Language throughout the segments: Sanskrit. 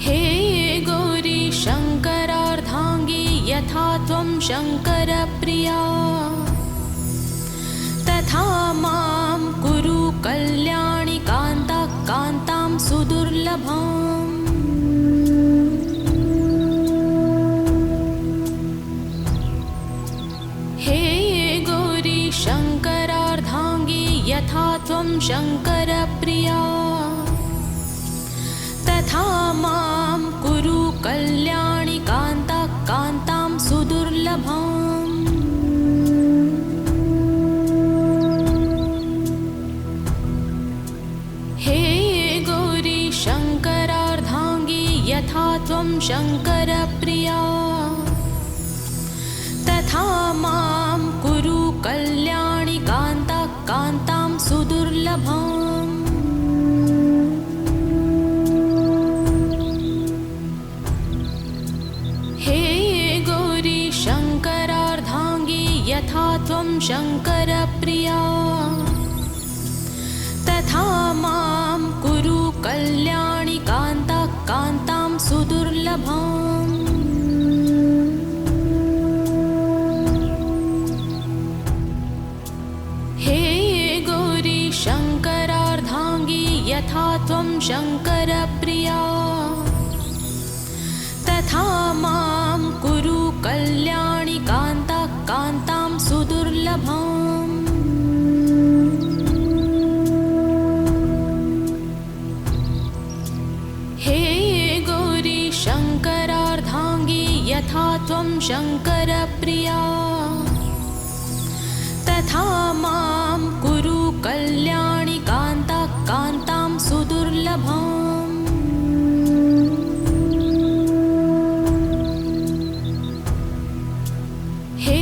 हे गौरी शङ्करार्धाङ्गी यथा त्वं शङ्करप्रिया तथा मां कुरु कल्याणि कान्ता कान्तां सुदुर्लभाम्। हे गौरी शङ्करार्धाङ्गी यथा त्वं शङ्करप्रिया तथा मां कुरु कल्याणि कान्ता कान्तां सुदुर्लभाम्। हे गौरी शङ्करार्धाङ्गी यथा त्वं शङ्करप्रिया तथा मां कुरु कल्याणि कान्ता कान्तां सुदुर्लभाम्। हे गौरी शङ्करार्धाङ्गी यथा त्वं शङ्करप्रिया तथा मां कुरु कल्याणि कान्ता कान्तां सुदुर्लभाम्। हे गौरी शङ्करार्धाङ्गी यथा त्वं शङ्करप्रिया तथा मां कुरु कल्याणि कान्ता कान्तां सुदुर्लभाम्। हे गौरी शङ्करार्धाङ्गी यथा त्वं शङ्करप्रिया तथा मां कुरु कल्याणि कान्ता कान्तां सुदुर्लभाम्। हे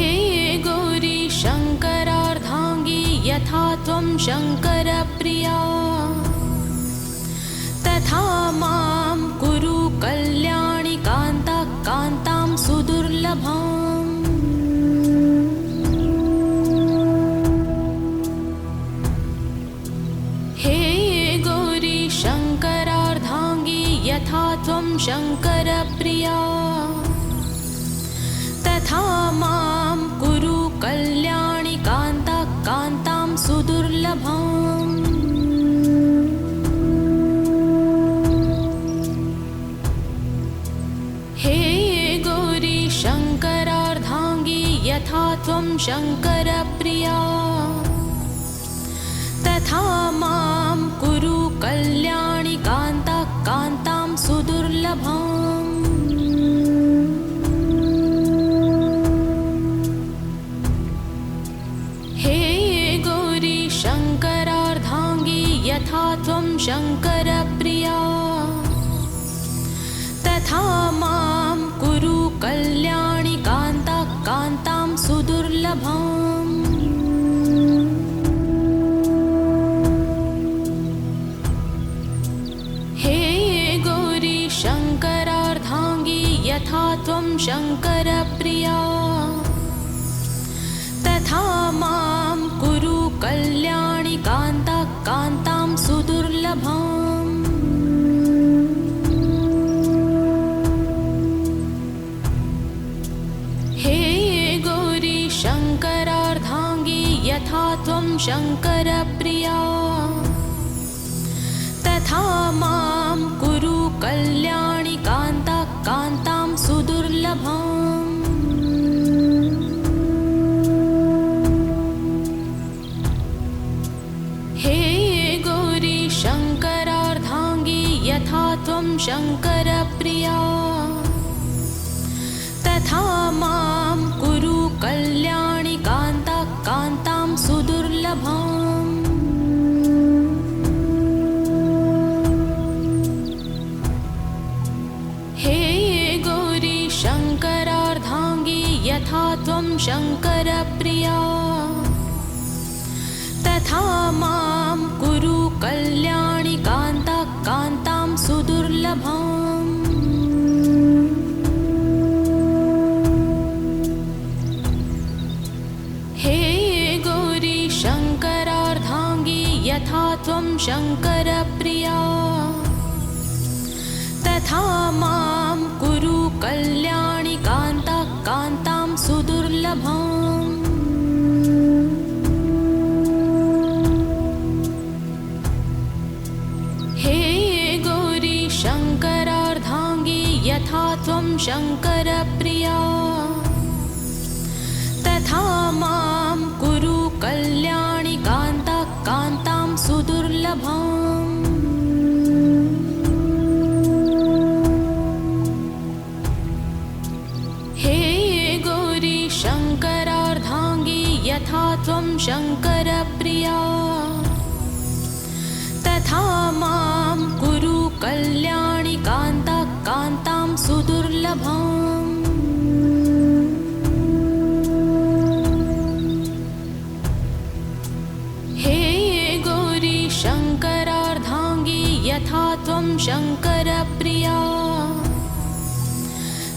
गौरी शङ्करार्धाङ्गी यथा त्वं शङ्करप्रिया तथा मां कुरु कल्याणि कान्ता कान्तां सुदुर्लभाम्। हे गौरी शङ्करार्धाङ्गी यथा त्वं शङ्करप्रिया तथा मां कुरु कल्याणि कान्ता कान्तां सुदुर्लभाम्। हे गौरी शङ्करार्धाङ्गी यथा त्वं शङ्करप्रिया तथा मां कुरु कल्याणि कान्ता कान्तां सुदुर्लभाम्। हे गौरी शङ्करार्धाङ्गी यथा त्वं शङ्करप्रिया तथा मां कुरु कल्याणि कान्ता कान्तां सुदुर्लभाम्। हे गौरी शङ्करार्धाङ्गी यथा त्वं शङ्करप्रिया तथा मां कुरु कल्याणि कान्ता कान्तां सुदुर्लभाम्। हे गौरी शङ्करार्धाङ्गी यथा त्वं शङ्करप्रिया तथा मां कुरु कल्याणि कान्ता कान्तां सुदुर्लभाम्। हे गौरी शङ्करार्धाङ्गी यथा त्वं शङ्करप्रिया तथा मां कुरु कल्याणि कान्ता कान्तां सुदुर्लभाम्। हे गौरी शङ्करार्धाङ्गी यथा त्वं शङ्करप्रिया तथा मां कुरु कल्याणि कान्ता कान्तां सुदुर्लभाम्। हे गौरी शङ्करार्धाङ्गी यथा त्वं शङ्करप्रिया तथा सुदुर्लभाम्। हे गौरी शङ्करार्धाङ्गी यथा त्वं शङ्करप्रिया तथा मां कुरु कल्याणि कान्ता कान्तां सुदुर्लभाम्। हे गौरी शङ्करार्धाङ्गी यथा त्वं शङ्करप्रिया तथा मां कुरु कल्याणि कान्ता कान्तां सुदुर्लभाम्। हे गौरी शङ्करार्धाङ्गी यथा त्वं शङ्करप्रिया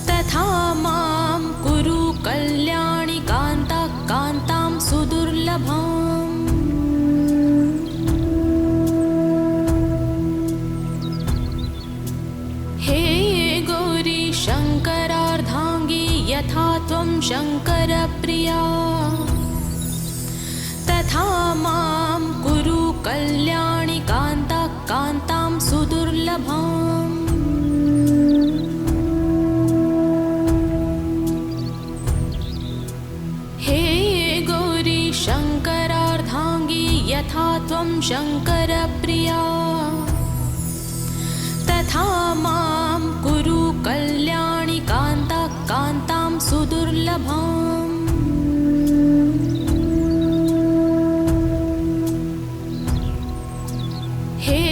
तथा मां कुरु कल्याणि कान्ता कान्तां सुदुर्लभाम्। हे गौरी शङ्करार्धाङ्गी यथा त्वं शङ्करप्रिया तथा मां कुरु कल्याणि कान्ता कान्तां सुदुर्लभाम्। हे गौरी शङ्करार्धाङ्गी यथा त्वं शङ्करप्रिया तथा मां कुरु कल्याणि कान्ता कान्तां सुदुर्लभाम्। हे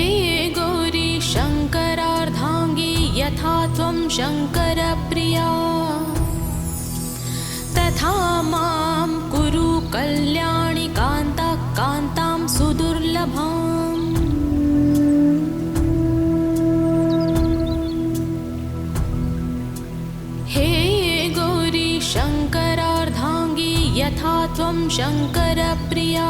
गौरी शङ्करार्धाङ्गी यथा त्वं शङ्करप्रिया तथा मां कुरु कल्याणि कान्ता कान्तां सुदुर्लभाम्। हे गौरी शङ्करार्धाङ्गी यथा त्वं शङ्करप्रिया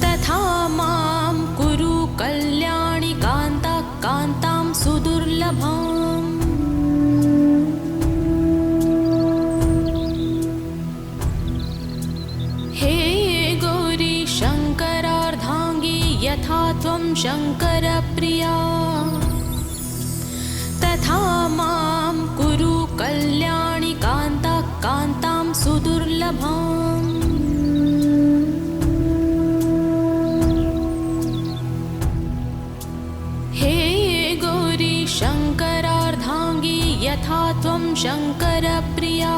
तथा मां कुरु कल्याणि कान्ता कान्तां सुदुर्लभाम्। हे गौरी शङ्करार्धाङ्गी यथा त्वं शङ्करप्रिया तथा मां कुरु कल्याणि कान्ता कान्तां सुदुर्लभाम्। हे गौरी शङ्करार्धाङ्गी यथा त्वं शङ्करप्रिया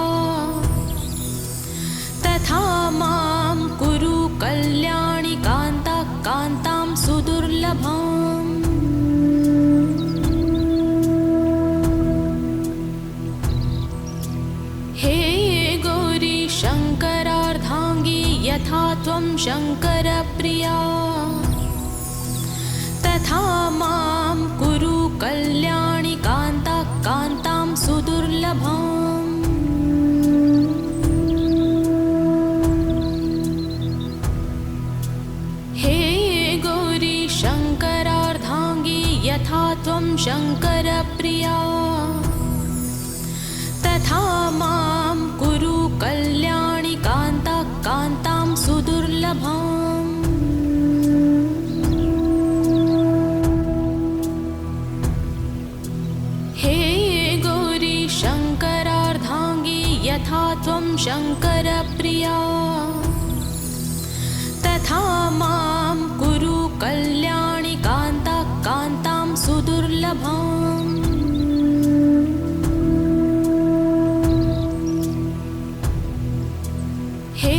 तथा मां कुरु कल्याणि कान्ता कान्तां सुदुर्लभाम्। हे गौरी शङ्करार्धाङ्गी यथा त्वं शङ्करप्रिया तथा मां कुरु कल्याणि कान्ता कान्तां सुदुर्लभाम्। हे गौरी शङ्करार्धाङ्गी यथा त्वं शङ्करप्रिया तथा मां कुरु कल्याणि कान्ता कान्तां सुदुर्लभाम्। हे गौरी शङ्करार्धाङ्गी यथा त्वं शङ्करप्रिया तथा मां कुरु कल्याणि कान्ता कान्तां सुदुर्लभाम्। हे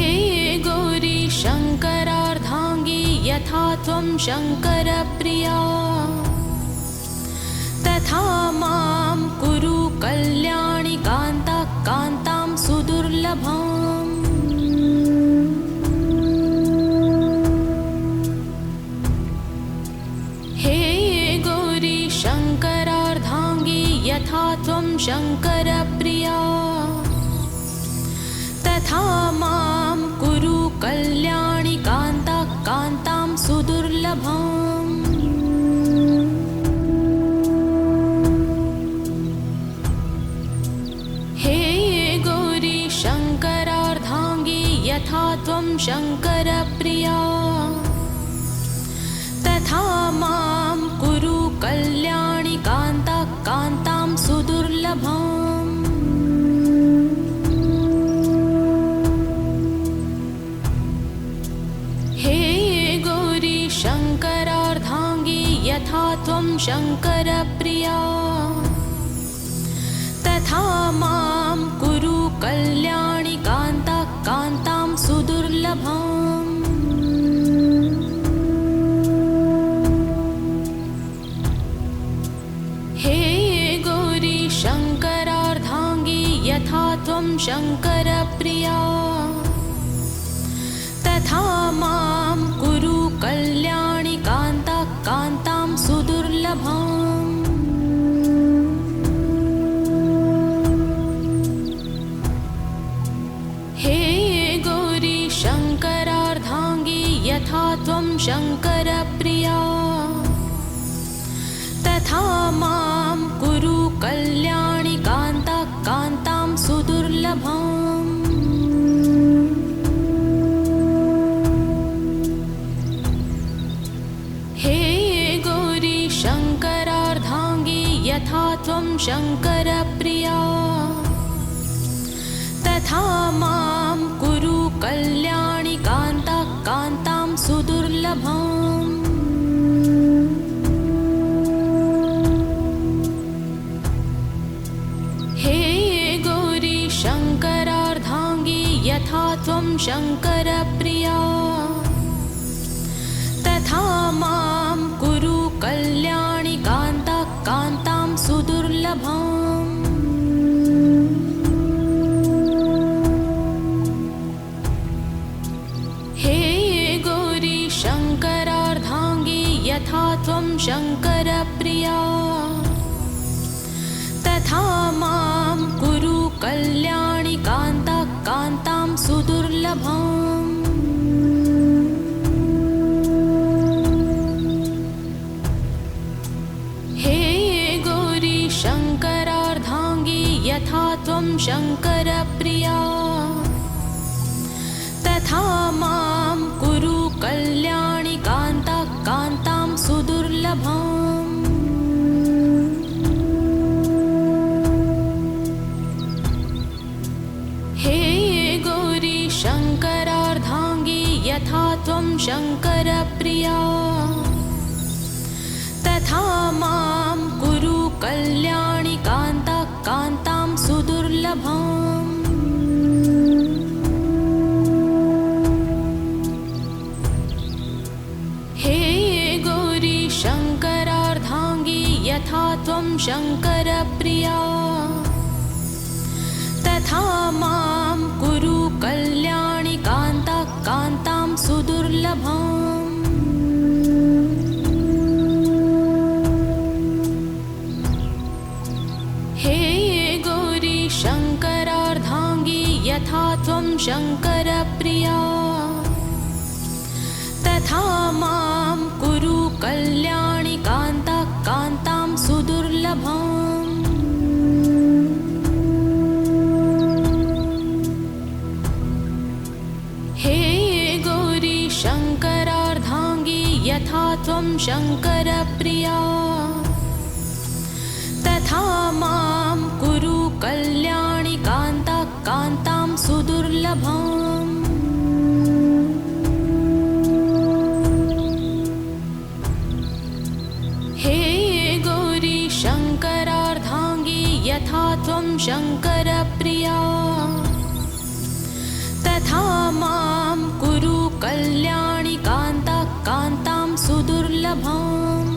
गौरी शङ्करार्धाङ्गी यथा त्वं शङ्करप्रिया तथा मां कुरु कल्याणि कान्ता कान्तां सुदुर्लभाम्। हे गौरी शङ्करार्धाङ्गी यथा त्वं शङ्करप्रिया तथा मां कुरु कल्याणि कान्ता कान्तां सुदुर्लभाम्। हे गौरी शङ्करप्रिया तथा मां कुरु कल्याणि कान्ता कान्तां सुदुर्लभाम् हे गौरी शङ्करार्धाङ्गी यथा त्वं शङ्करप्रिया तथा मां कुरु कल्याणि कान्ता कान्तां सुदुर्लभाम् हे गौरी शङ्करार्धाङ्गी यथा त्वं शङ्करप्रिया तथा मां कुरु कल्याणि कान्ता कान्तां सुदुर्लभाम् हे गौरी शङ्करार्धाङ्गी यथा त्वं शङ्करप्रिया तथा मां कुरु कल्याणि कान्ता कान्तां सुदुर्लभाम् हे गौरी शङ्करार्धाङ्गी यथा त्वं शङ्करप्रिया तथा मां कुरु कल्याणि कान्ता कान्तां सुदुर्लभाम् हे गौरी शङ्करार्धाङ्गी यथा त्वं शङ्करप्रिया तथा मां कुरु कल्याणि कान्ता कान्तां सुदुर्लभाम् हे गौरी शङ्करार्धाङ्गी यथा त्वं शङ्करप्रिया तथा मां कुरु कल्याणि कान्ता कान्तां सुदुर्लभाम् हे गौरी शङ्करार्धाङ्गी यथा त्वं शङ्करप्रिया तथा मां कुरु कल्याणि कान्ता कान्तां सुदुर्लभाम् हे गौरी शङ्करार्धाङ्गी यथा त्वं शङ्करप्रिया तथा मां कुरु कल्याणि कान्ता कान्तां सुदुर्लभाम् हे गौरी शङ्करार्धाङ्गी यथा त्वं शङ्करप्रिया तथा मां कुरु कल्याणि कान्ता कान्तां सुदुर्लभाम् हे गौरी शङ्करार्धाङ्गी यथा त्वं शङ्करप्रिया तथा मां कुरु कल्याणि कान्ता कान्तां सुदुर्लभाम् हे गौरी शङ्करार्धाङ्गी यथा त्वं शङ्करप्रिया तथा मां कुरु कल्याणि कान्ता कान्तां सुदुर्लभाम् हे गौरी शङ्करार्धाङ्गी यथा त्वं शङ्करप्रिया तथा मां कुरु कल्याणि कान्ता कान्तां सुदुर्लभाम्